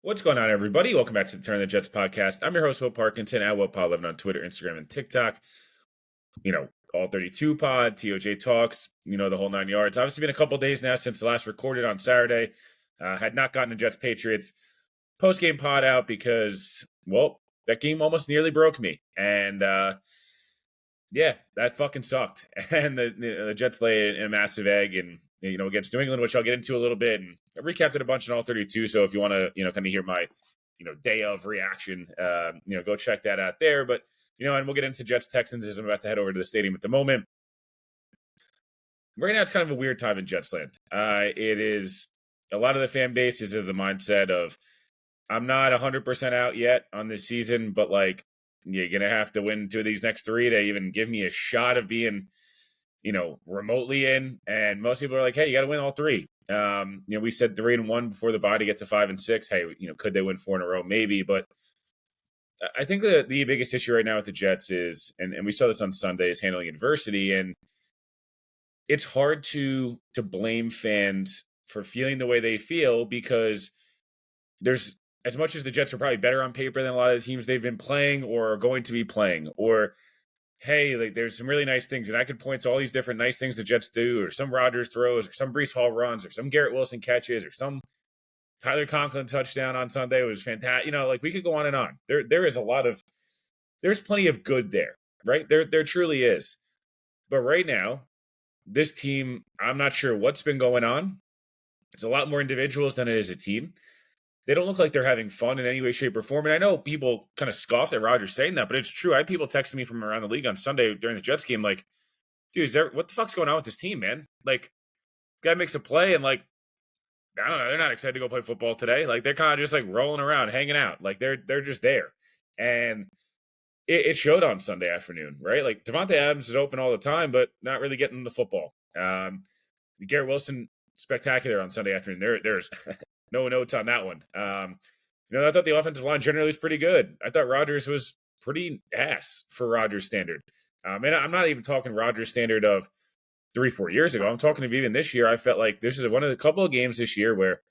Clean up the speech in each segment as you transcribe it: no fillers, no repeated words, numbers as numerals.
What's going on, everybody? Welcome back to the Turn of the Jets podcast. I'm your host, Will Parkinson, at WillPod11 on Twitter, Instagram, and TikTok. All 32 pod, TOJ talks, the whole 9 yards. Obviously, been a couple days now since the last recorded on Saturday. Had not gotten a Jets Patriots post-game pod out because, well, that game almost nearly broke me. And, yeah, that fucking sucked. And the Jets lay a massive egg and, against New England, which I'll get into a little bit. And I recapped it a bunch in all 32. So if you want to, kind of hear my, day of reaction, go check that out there. But, and we'll get into Jets Texans as I'm about to head over to the stadium at the moment. Right now, it's kind of a weird time in Jets land. It is a lot of the fan base is of the mindset of, I'm not 100% out yet on this season, but like, you're going to have to win two of these next three to even give me a shot of being, remotely in. And most people are like, hey, you got to win all three. We said 3-1 before the bye to get to 5-6. Hey, could they win 4 in a row? Maybe. But I think the biggest issue right now with the Jets is, and we saw this on Sunday, is handling adversity. And it's hard to blame fans for feeling the way they feel because there's, as much as the Jets are probably better on paper than a lot of the teams they've been playing or are going to be playing, or hey, like there's some really nice things, and I could point to all these different nice things the Jets do, or some Rodgers throws, or some Breece Hall runs, or some Garrett Wilson catches, or some Tyler Conklin touchdown on Sunday was fantastic. Like we could go on and on. There is there's plenty of good there, right? There truly is. But right now, this team, I'm not sure what's been going on. It's a lot more individuals than it is a team. They don't look like they're having fun in any way, shape, or form. And I know people kind of scoffed at Rodgers saying that, but it's true. I had people texting me from around the league on Sunday during the Jets game, like, dude, what the fuck's going on with this team, man? Like, guy makes a play and like, I don't know, they're not excited to go play football today. Like they're kind of just like rolling around, hanging out. Like they're just there. And it showed on Sunday afternoon, right? Like Devontae Adams is open all the time, but not really getting the football. Garrett Wilson, spectacular on Sunday afternoon. There's no notes on that one. I thought the offensive line generally was pretty good. I thought Rodgers was pretty ass for Rodgers standard. And I'm not even talking Rodgers standard of 3-4 years ago. I'm talking of even this year. I felt like this is one of the couple of games this year where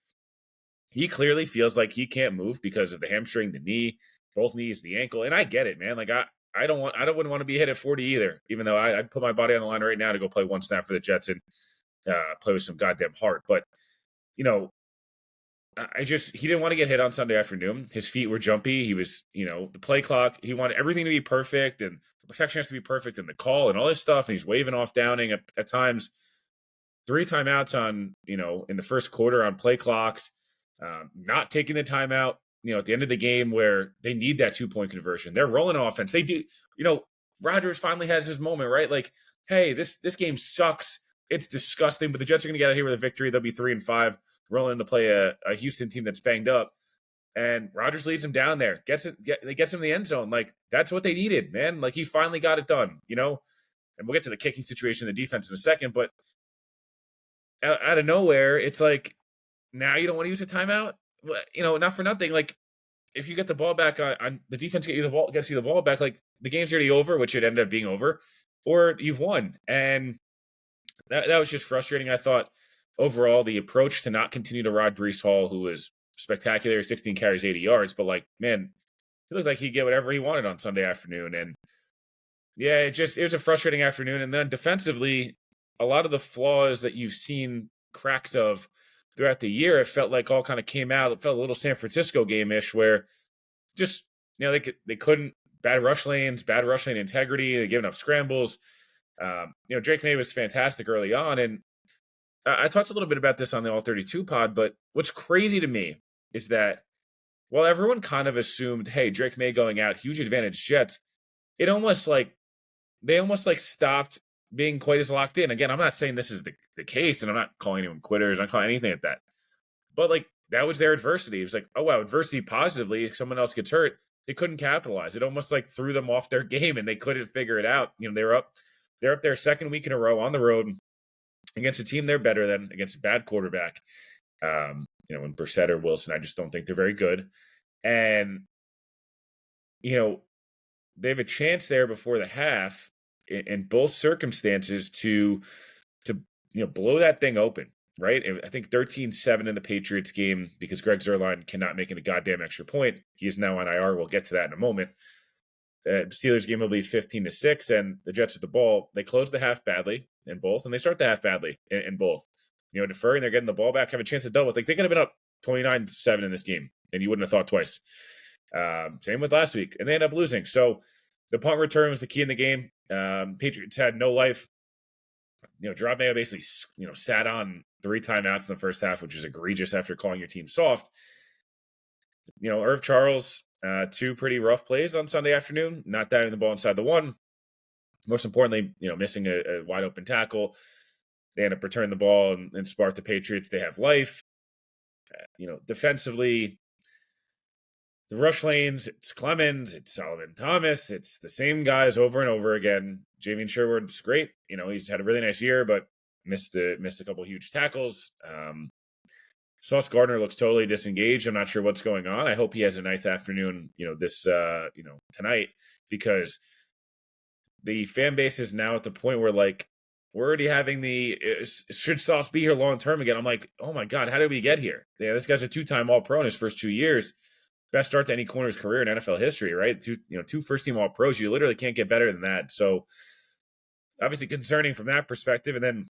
he clearly feels like he can't move because of the hamstring, the knee, both knees, the ankle. And I get it, man. Like I wouldn't want to be hit at 40 either, even though I'd put my body on the line right now to go play one snap for the Jets and play with some goddamn heart. But, he didn't want to get hit on Sunday afternoon. His feet were jumpy. He was, the play clock, he wanted everything to be perfect and the protection has to be perfect and the call and all this stuff. And he's waving off Downing at times. 3 timeouts on, in the first quarter on play clocks, not taking the timeout, at the end of the game where they need that 2-point conversion. They're rolling offense. They do, Rodgers finally has his moment, right? Like, hey, this game sucks. It's disgusting, but the Jets are going to get out of here with a victory. They'll be 3-5, rolling to play a Houston team that's banged up. And Rodgers leads them down there, gets him in the end zone. Like, that's what they needed, man. Like, he finally got it done, And we'll get to the kicking situation, the defense in a second. But out of nowhere, it's like, now you don't want to use a timeout? Not for nothing. Like, if you get the ball back on the defense, gets you the ball back, like, the game's already over, which it ended up being over, or you've won. And that was just frustrating. I thought overall the approach to not continue to ride Breece Hall, who was spectacular, 16 carries, 80 yards, but like, man, it looked like he'd get whatever he wanted on Sunday afternoon. And yeah, it was a frustrating afternoon. And then defensively, a lot of the flaws that you've seen cracks of throughout the year, it felt like all kind of came out. It felt a little San Francisco game-ish where just, they couldn't, bad rush lane integrity, they're giving up scrambles. Drake May was fantastic early on, and I talked a little bit about this on the All 32 pod, but what's crazy to me is that while everyone kind of assumed, hey, Drake May going out, huge advantage Jets, they almost stopped being quite as locked in. Again, I'm not saying this is the case, and I'm not calling anyone quitters, I'm not calling anything like that. But like, that was their adversity. It was like, oh wow, adversity positively, if someone else gets hurt, they couldn't capitalize. It almost like threw them off their game and they couldn't figure it out. They're up their second week in a row on the road against a team they're better than, against a bad quarterback. When Brissett or Wilson, I just don't think they're very good. And, they have a chance there before the half in both circumstances to blow that thing open, right? I think 13-7 in the Patriots game because Greg Zuerlein cannot make it a goddamn extra point. He is now on IR. We'll get to that in a moment. The Steelers game will be 15-6, and the Jets with the ball. They close the half badly in both, and they start the half badly in both. Deferring, they're getting the ball back, have a chance to double. Like, they could have been up 29-7 in this game, and you wouldn't have thought twice. Same with last week, and they end up losing. So the punt return was the key in the game. Patriots had no life. Gerard Mayo basically, sat on 3 timeouts in the first half, which is egregious after calling your team soft. Irv Charles, 2 pretty rough plays on Sunday afternoon, not diving the ball inside the 1. Most importantly, missing a wide open tackle. They end up returning the ball and spark the Patriots. They have life. Defensively, the rush lanes, it's Clemens, it's Solomon Thomas, it's the same guys over and over again. Javian Sherwood's great. He's had a really nice year, but missed a couple huge tackles. Sauce Gardner looks totally disengaged. I'm not sure what's going on. I hope he has a nice afternoon, tonight, because the fan base is now at the point where, like, we're already having should Sauce be here long term again? I'm like, oh my God, how did we get here? Yeah, this guy's a 2-time All-Pro in his first 2 years. Best start to any corner's career in NFL history, right? 2 first-team All-Pros. You literally can't get better than that. So obviously concerning from that perspective. And then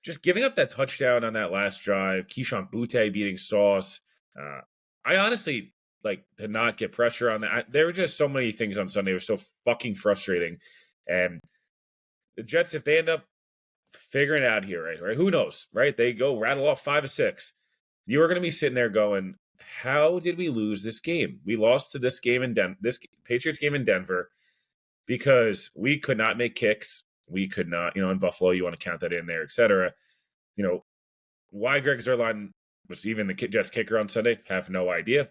just giving up that touchdown on that last drive, Keyshawn Butte beating Sauce. I honestly to not get pressure on that. There were just so many things on Sunday. It was so fucking frustrating. And the Jets, if they end up figuring it out here, right? Who knows, right? They go rattle off 5 of 6. You are going to be sitting there going, how did we lose this game? We lost to this Patriots game in Denver because we could not make kicks. We could not, in Buffalo, you want to count that in there, et cetera. Why Greg Zuerlein was even the Jets kicker on Sunday, have no idea.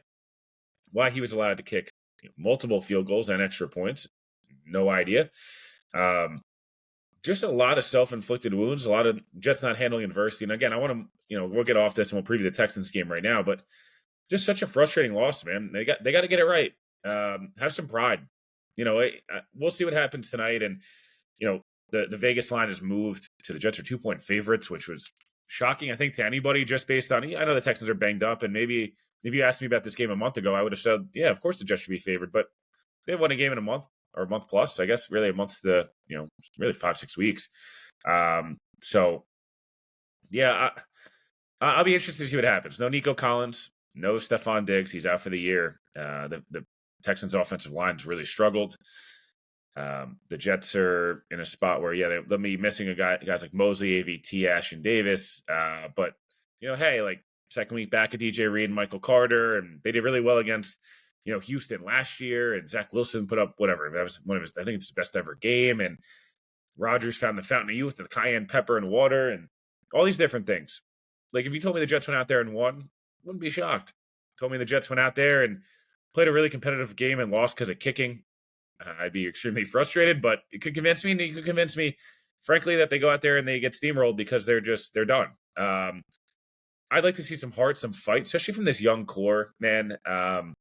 Why he was allowed to kick multiple field goals and extra points, no idea. Just a lot of self-inflicted wounds, a lot of Jets not handling adversity. And again, I want to, we'll get off this and we'll preview the Texans game right now, but just such a frustrating loss, man. They got to get it right. Have some pride. We'll see what happens tonight. And, the Vegas line has moved to the Jets are 2-point favorites, which was shocking, I think, to anybody just based on, I know the Texans are banged up. And maybe if you asked me about this game a month ago, I would have said, yeah, of course the Jets should be favored. But they won a game in a month or a month plus, I guess, really a month to, really 5-6 weeks. So, yeah, I'll be interested to see what happens. No Nico Collins. No Stephon Diggs. He's out for the year. The Texans' offensive line's really struggled. The Jets are in a spot where, they'll be missing guys like Mosley, AVT, Ashton Davis. But, hey, second week back at DJ Reed and Michael Carter, and they did really well against, Houston last year, and Zach Wilson put up whatever. That was one of his, I think it's his best ever game. And Rodgers found the fountain of youth, the cayenne pepper and water, and all these different things. If you told me the Jets went out there and won, wouldn't be shocked. Told me the Jets went out there and played a really competitive game and lost because of kicking. I'd be extremely frustrated, but it could convince me, and you could convince me, frankly, that they go out there and they get steamrolled because they're done. I'd like to see some heart, some fight, especially from this young core, man. I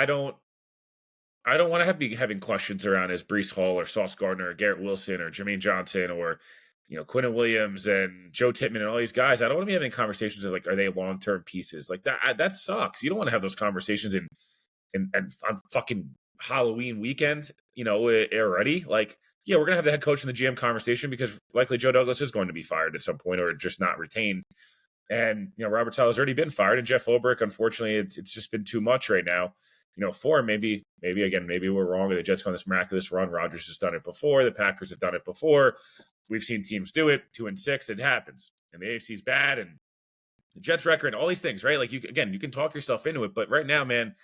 don't want to be having questions around is Breece Hall or Sauce Gardner or Garrett Wilson or Jermaine Johnson or Quinnen Williams and Joe Tippmann and all these guys. I don't want to be having conversations of are they long-term pieces? That sucks. You don't want to have those conversations on fucking Halloween weekend, already. We're going to have the head coach and the GM conversation because likely Joe Douglas is going to be fired at some point or just not retained. And, Robert Saleh's already been fired. And Jeff Ulbrich, unfortunately, it's just been too much right now. For him, maybe we're wrong. The Jets go on this miraculous run. Rodgers has done it before. The Packers have done it before. We've seen teams do it. 2-6, it happens. And the AFC's bad. And the Jets record, all these things, right? You can talk yourself into it. But right now, man,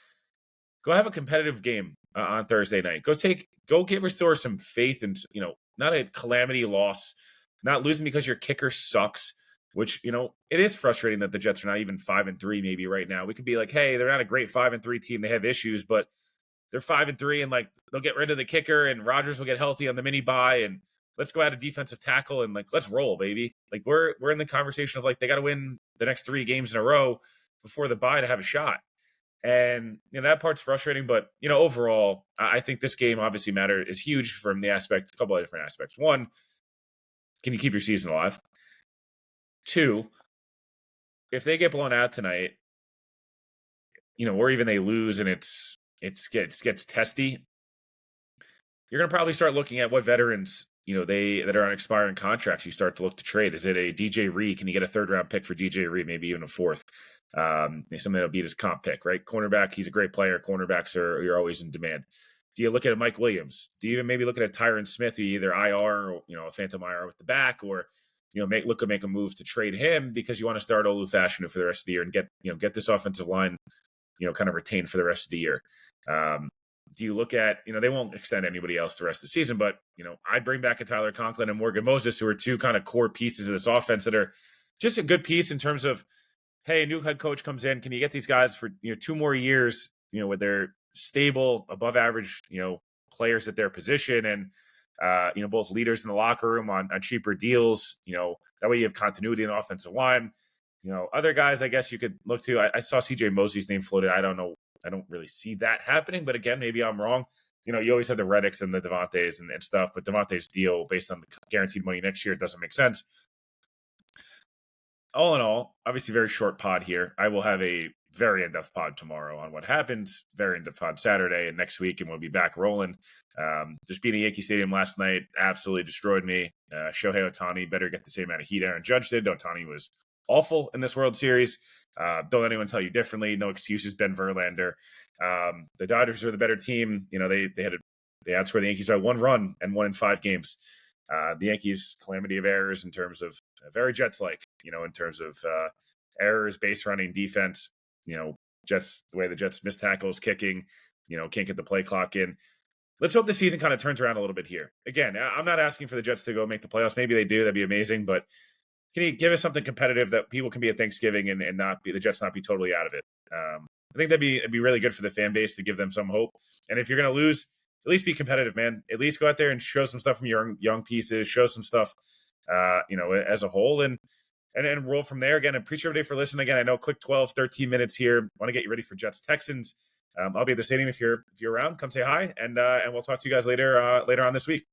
go have a competitive game on Thursday night. Go restore some faith and, not a calamity loss, not losing because your kicker sucks, which, it is frustrating that the Jets are not even 5-3 maybe right now. We could be like, hey, they're not a great 5-3 team. They have issues, but they're 5-3 and they'll get rid of the kicker and Rodgers will get healthy on the mini bye and let's go out a defensive tackle and let's roll, baby. We're in the conversation of they got to win the next 3 games in a row before the bye to have a shot. And that part's frustrating, but overall, I think this game obviously is huge from a couple of different aspects. One, can you keep your season alive? Two, if they get blown out tonight, or even they lose and it gets testy, you're going to probably start looking at what veterans, that are on expiring contracts, you start to look to trade. Is it a DJ Reed? Can you get a third round pick for DJ Reed, maybe even a fourth? Something that'll beat his comp pick, right? Cornerback, he's a great player. Cornerbacks you're always in demand. Do you look at a Mike Williams? Do you even maybe look at a Tyron Smith, who either IR or, a phantom IR with the back, or, make a move to trade him because you want to start Olu Fashanu for the rest of the year and get this offensive line, kind of retained for the rest of the year. Do you look at, they won't extend anybody else the rest of the season, but, I'd bring back a Tyler Conklin and Morgan Moses, who are two kind of core pieces of this offense that are just a good piece in terms of, hey, a new head coach comes in. Can you get these guys for, 2 more years, where they're stable, above average, players at their position and, both leaders in the locker room on cheaper deals, that way you have continuity in the offensive line. Other guys, I guess you could look to. I saw CJ Mosley's name floated. I don't know. I don't really see that happening, but again, maybe I'm wrong. You always have the Reddicks and the Devontaes and stuff, but Devontae's deal based on the guaranteed money next year doesn't make sense. All in all, obviously very short pod here. I will have a very in-depth pod tomorrow on what happens, very in-depth pod Saturday and next week, and we'll be back rolling. Just beating Yankee Stadium last night absolutely destroyed me. Shohei Ohtani better get the same amount of heat Aaron Judge did. Ohtani was awful in this World Series. Don't let anyone tell you differently. No excuses, Ben Verlander. The Dodgers are the better team. They outscored the Yankees by 1 run and won in 5 games. The Yankees' calamity of errors in terms of very Jets-like, in terms of errors, base running, defense, Jets, the way the Jets miss tackles, kicking, can't get the play clock in. Let's hope the season kind of turns around a little bit here. Again, I'm not asking for the Jets to go make the playoffs. Maybe they do. That'd be amazing. But can you give us something competitive that people can be at Thanksgiving and not be the Jets not be totally out of it? I think it'd be really good for the fan base to give them some hope. And if you're going to lose, at least be competitive, man. At least go out there and show some stuff from your young pieces, show some stuff, as a whole, and roll from there. Again, I appreciate everybody for listening. Again, I know quick 12, 13 minutes here. Want to get you ready for Jets Texans. I'll be at the stadium if you're around. Come say hi, and we'll talk to you guys later on this week.